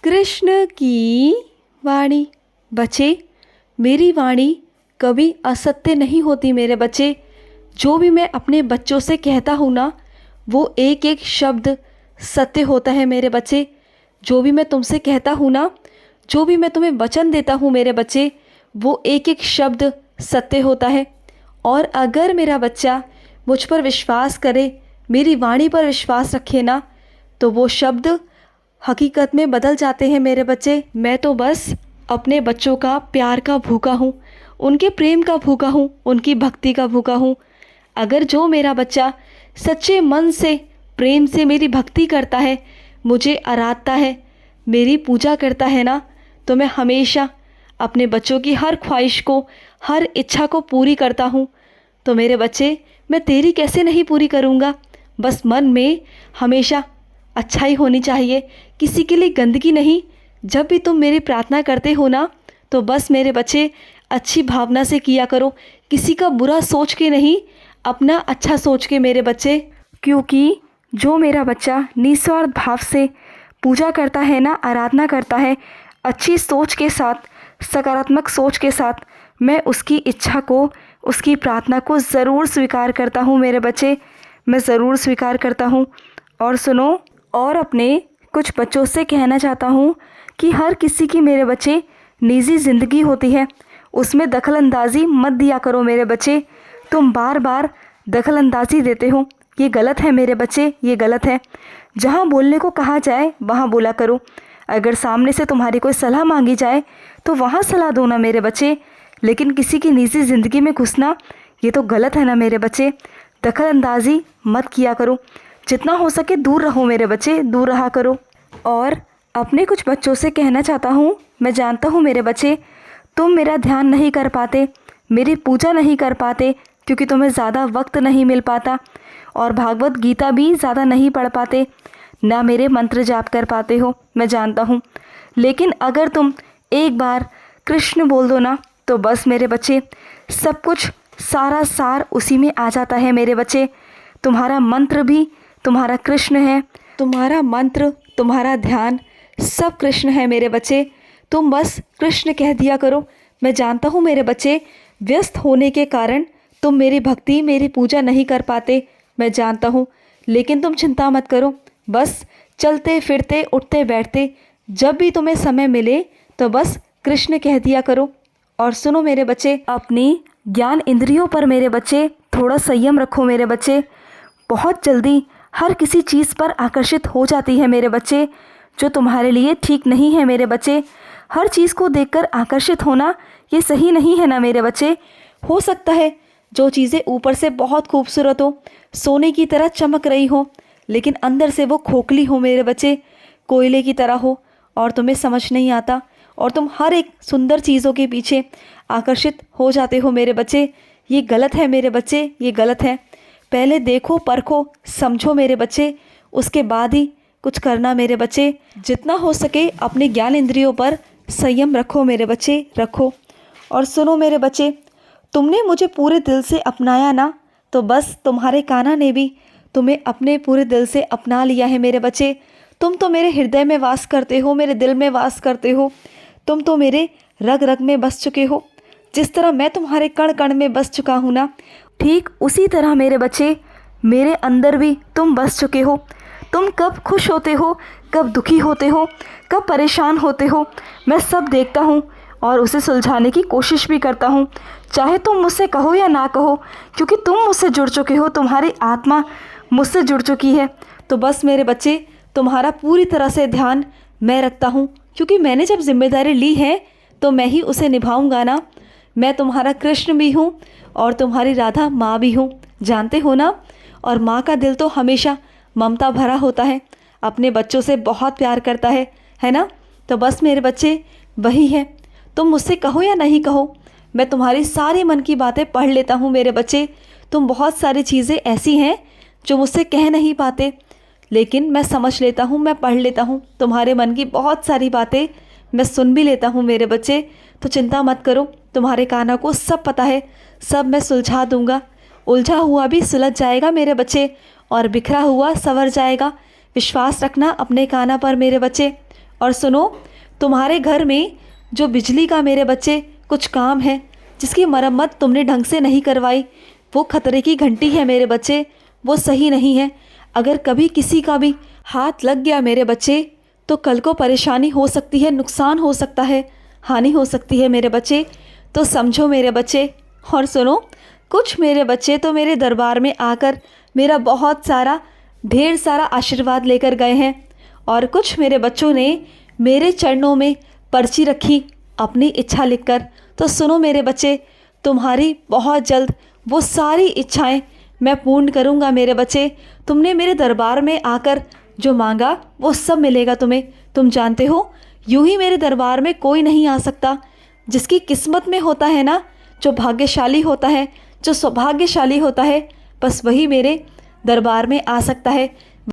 कृष्ण की वाणी। बच्चे, मेरी वाणी कभी असत्य नहीं होती मेरे बच्चे। जो भी मैं अपने बच्चों से कहता हूँ ना, वो एक एक शब्द सत्य होता है मेरे बच्चे। जो भी मैं तुमसे कहता हूँ ना, जो भी मैं तुम्हें वचन देता हूँ मेरे बच्चे, वो एक एक शब्द सत्य होता है। और अगर मेरा बच्चा मुझ पर विश्वास करे, मेरी वाणी पर विश्वास रखे ना, तो वो शब्द हकीकत में बदल जाते हैं मेरे बच्चे। मैं तो बस अपने बच्चों का प्यार का भूखा हूँ, उनके प्रेम का भूखा हूँ, उनकी भक्ति का भूखा हूँ। अगर जो मेरा बच्चा सच्चे मन से प्रेम से मेरी भक्ति करता है, मुझे आराधता है, मेरी पूजा करता है ना, तो मैं हमेशा अपने बच्चों की हर ख्वाहिश को, हर इच्छा को पूरी करता हूँ। तो मेरे बच्चे, मैं तेरी कैसे नहीं पूरी करूँगा। बस मन में हमेशा अच्छाई होनी चाहिए, किसी के लिए गंदगी नहीं। जब भी तुम मेरी प्रार्थना करते हो ना, तो बस मेरे बच्चे अच्छी भावना से किया करो, किसी का बुरा सोच के नहीं, अपना अच्छा सोच के मेरे बच्चे। क्योंकि जो मेरा बच्चा निस्वार्थ भाव से पूजा करता है ना, आराधना करता है, अच्छी सोच के साथ, सकारात्मक सोच के साथ, मैं उसकी इच्छा को, उसकी प्रार्थना को ज़रूर स्वीकार करता हूँ मेरे बच्चे। मैं ज़रूर स्वीकार करता हूँ। और सुनो, और अपने कुछ बच्चों से कहना चाहता हूँ कि हर किसी की मेरे बच्चे निजी ज़िंदगी होती है, उसमें दखलंदाजी मत दिया करो मेरे बच्चे। तुम बार बार दखलंदाजी देते हो, ये गलत है मेरे बच्चे, ये गलत है। जहाँ बोलने को कहा जाए वहाँ बोला करो। अगर सामने से तुम्हारी कोई सलाह मांगी जाए तो वहाँ सलाह दो ना मेरे बच्चे, लेकिन किसी की निजी ज़िंदगी में घुसना, ये तो गलत है ना मेरे बच्चे। दखलंदाजी मत किया करो, जितना हो सके दूर रहो मेरे बच्चे, दूर रहा करो। और अपने कुछ बच्चों से कहना चाहता हूँ, मैं जानता हूँ मेरे बच्चे, तुम मेरा ध्यान नहीं कर पाते, मेरी पूजा नहीं कर पाते, क्योंकि तुम्हें ज़्यादा वक्त नहीं मिल पाता, और भागवत गीता भी ज़्यादा नहीं पढ़ पाते, ना मेरे मंत्र जाप कर पाते हो, मैं जानता हूँ। लेकिन अगर तुम एक बार कृष्ण बोल दो ना, तो बस मेरे बच्चे, सब कुछ, सारा सार उसी में आ जाता है मेरे बच्चे। तुम्हारा मंत्र भी तुम्हारा कृष्ण है, तुम्हारा मंत्र, तुम्हारा ध्यान सब कृष्ण है मेरे बच्चे। तुम बस कृष्ण कह दिया करो। मैं जानता हूँ मेरे बच्चे, व्यस्त होने के कारण तुम मेरी भक्ति, मेरी पूजा नहीं कर पाते, मैं जानता हूँ। लेकिन तुम चिंता मत करो, बस चलते फिरते, उठते बैठते, जब भी तुम्हें समय मिले तो बस कृष्ण कह दिया करो। और सुनो मेरे बच्चे, अपनी ज्ञान इंद्रियों पर मेरे बच्चे थोड़ा संयम रखो मेरे बच्चे। बहुत जल्दी हर किसी चीज़ पर आकर्षित हो जाती है मेरे बच्चे, जो तुम्हारे लिए ठीक नहीं है मेरे बच्चे। हर चीज़ को देखकर आकर्षित होना, ये सही नहीं है ना मेरे बच्चे। हो सकता है जो चीज़ें ऊपर से बहुत खूबसूरत हो, सोने की तरह चमक रही हो, लेकिन अंदर से वो खोखली हो मेरे बच्चे, कोयले की तरह हो, और तुम्हें समझ नहीं आता, और तुम हर एक सुंदर चीज़ों के पीछे आकर्षित हो जाते हो मेरे बच्चे। ये गलत है मेरे बच्चे, ये गलत है। पहले देखो, परखो, समझो मेरे बच्चे, उसके बाद ही कुछ करना मेरे बच्चे। जितना हो सके अपने ज्ञान इंद्रियों पर संयम रखो मेरे बच्चे, रखो। और सुनो मेरे बच्चे, तुमने मुझे पूरे दिल से अपनाया ना, तो बस तुम्हारे कान्हा ने भी तुम्हें अपने पूरे दिल से अपना लिया है मेरे बच्चे। तुम तो मेरे हृदय में वास करते हो, मेरे दिल में वास करते हो, तुम तो मेरे रग रग में बस चुके हो। जिस तरह मैं तुम्हारे कण कण में बस चुका हूँ ना, ठीक उसी तरह मेरे बच्चे, मेरे अंदर भी तुम बस चुके हो। तुम कब खुश होते हो, कब दुखी होते हो, कब परेशान होते हो, मैं सब देखता हूँ, और उसे सुलझाने की कोशिश भी करता हूँ, चाहे तुम मुझसे कहो या ना कहो, क्योंकि तुम मुझसे जुड़ चुके हो, तुम्हारी आत्मा मुझसे जुड़ चुकी है। तो बस मेरे बच्चे, तुम्हारा पूरी तरह से ध्यान मैं रखता हूँ, क्योंकि मैंने जब जिम्मेदारी ली है तो मैं ही उसे निभाऊंगा ना। मैं तुम्हारा कृष्ण भी हूँ और तुम्हारी राधा माँ भी हूँ, जानते हो ना। और माँ का दिल तो हमेशा ममता भरा होता है, अपने बच्चों से बहुत प्यार करता है ना। तो बस मेरे बच्चे, वही है, तुम मुझसे कहो या नहीं कहो, मैं तुम्हारी सारी मन की बातें पढ़ लेता हूँ मेरे बच्चे। तुम बहुत सारी चीज़ें ऐसी हैं जो मुझसे कह नहीं पाते, लेकिन मैं समझ लेता हूँ, मैं पढ़ लेता हूँ, तुम्हारे मन की बहुत सारी बातें मैं सुन भी लेता हूँ मेरे बच्चे। तो चिंता मत करो, तुम्हारे कान्हा को सब पता है, सब मैं सुलझा दूँगा। उलझा हुआ भी सुलझ जाएगा मेरे बच्चे, और बिखरा हुआ संवर जाएगा। विश्वास रखना अपने कान्हा पर मेरे बच्चे। और सुनो, तुम्हारे घर में जो बिजली का मेरे बच्चे कुछ काम है जिसकी मरम्मत तुमने ढंग से नहीं करवाई, वो खतरे की घंटी है मेरे बच्चे, वो सही नहीं है। अगर कभी किसी का भी हाथ लग गया मेरे बच्चे तो कल को परेशानी हो सकती है, नुकसान हो सकता है, हानि हो सकती है मेरे बच्चे, तो समझो मेरे बच्चे। और सुनो, कुछ मेरे बच्चे तो मेरे दरबार में आकर मेरा बहुत सारा ढेर सारा आशीर्वाद लेकर गए हैं और कुछ मेरे बच्चों ने मेरे चरणों में पर्ची रखी अपनी इच्छा लिखकर। तो सुनो मेरे बच्चे, तुम्हारी बहुत जल्द वो सारी इच्छाएं मैं पूर्ण करूंगा मेरे बच्चे। तुमने मेरे दरबार में आकर जो मांगा वो सब मिलेगा तुम्हें। तुम जानते हो, यूं ही मेरे दरबार में कोई नहीं आ सकता। जिसकी किस्मत में होता है ना, जो भाग्यशाली होता है, जो सौभाग्यशाली होता है, बस वही मेरे दरबार में आ सकता है,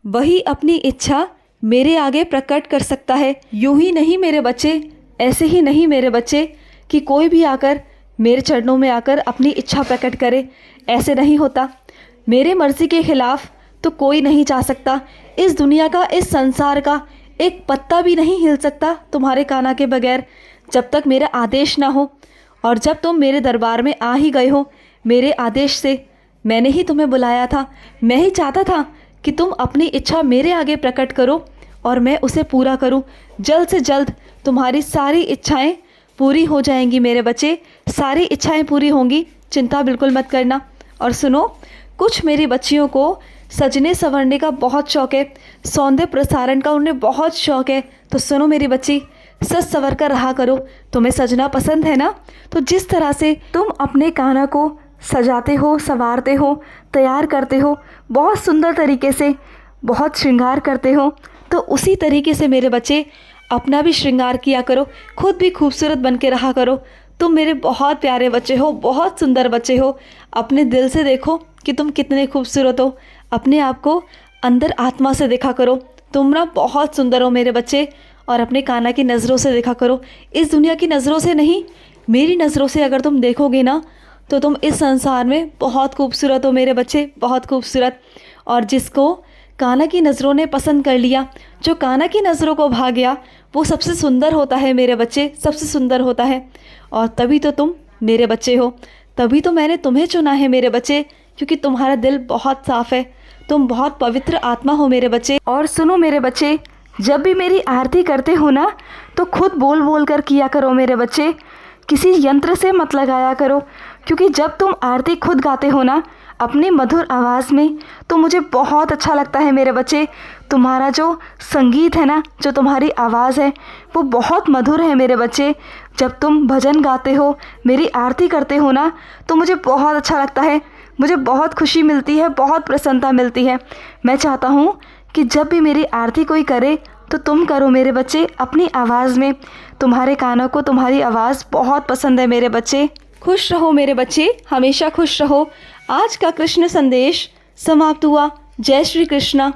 वही अपनी इच्छा मेरे आगे प्रकट कर सकता है। यूं ही नहीं मेरे बच्चे, ऐसे ही नहीं मेरे बच्चे कि कोई भी आकर मेरे चरणों में आकर अपनी इच्छा प्रकट करे, ऐसे नहीं होता। मेरे मर्ज़ी के खिलाफ तो कोई नहीं जा सकता। इस दुनिया का, इस संसार का एक पत्ता भी नहीं हिल सकता तुम्हारे कान्हा के बगैर, जब तक मेरा आदेश ना हो। और जब तुम मेरे दरबार में आ ही गए हो मेरे आदेश से, मैंने ही तुम्हें बुलाया था, मैं ही चाहता था कि तुम अपनी इच्छा मेरे आगे प्रकट करो और मैं उसे पूरा करूं। जल्द से जल्द तुम्हारी सारी इच्छाएं पूरी हो जाएंगी मेरे बच्चे, सारी इच्छाएं पूरी होंगी, चिंता बिल्कुल मत करना। और सुनो, कुछ मेरी बच्चियों को सजने संवरने का बहुत शौक़ है, सौंदर्य प्रसारण का उन्हें बहुत शौक़ है। तो सुनो मेरी बच्ची, सज संवर कर रहा करो। तुम्हें सजना पसंद है ना, तो जिस तरह से तुम अपने कान्हा को सजाते हो, संवारते हो, तैयार करते हो, बहुत सुंदर तरीके से बहुत श्रृंगार करते हो, तो उसी तरीके से मेरे बच्चे अपना भी श्रृंगार किया करो, खुद भी खूबसूरत बन के रहा करो। तुम मेरे बहुत प्यारे बच्चे हो, बहुत सुंदर बच्चे हो। अपने दिल से देखो कि तुम कितने खूबसूरत हो, अपने आप को अंदर आत्मा से देखा करो। तुम ना बहुत सुंदर हो मेरे बच्चे, और अपने कान्हा की नज़रों से देखा करो, इस दुनिया की नज़रों से नहीं, मेरी नज़रों से अगर तुम देखोगे ना तो तुम इस संसार में बहुत खूबसूरत हो मेरे बच्चे, बहुत खूबसूरत। और जिसको कान्हा की नज़रों ने पसंद कर लिया, जो कान्हा की नज़रों को भा गया, वो सबसे सुंदर होता है मेरे बच्चे, सबसे सुंदर होता है। और तभी तो तुम मेरे बच्चे हो, तभी तो मैंने तुम्हें चुना है मेरे बच्चे, क्योंकि तुम्हारा दिल बहुत साफ़ है, तुम बहुत पवित्र आत्मा हो मेरे बच्चे। और सुनो मेरे बच्चे, जब भी मेरी आरती करते हो ना तो खुद बोल बोल कर किया करो मेरे बच्चे, किसी यंत्र से मत लगाया करो। क्योंकि जब तुम आरती खुद गाते हो ना अपनी मधुर आवाज़ में, तो मुझे बहुत अच्छा लगता है मेरे बच्चे। तुम्हारा जो संगीत है ना, जो तुम्हारी आवाज़ है, वो बहुत मधुर है मेरे बच्चे। जब तुम भजन गाते हो, मेरी आरती करते हो ना, तो मुझे बहुत अच्छा लगता है, मुझे बहुत खुशी मिलती है, बहुत प्रसन्नता मिलती है। मैं चाहता हूँ कि जब भी मेरी आरती कोई करे तो तुम करो मेरे बच्चे अपनी आवाज़ में। तुम्हारे कानों को तुम्हारी आवाज़ बहुत पसंद है मेरे बच्चे। खुश रहो मेरे बच्चे, हमेशा खुश रहो। आज का कृष्ण संदेश समाप्त हुआ। जय श्री कृष्णा।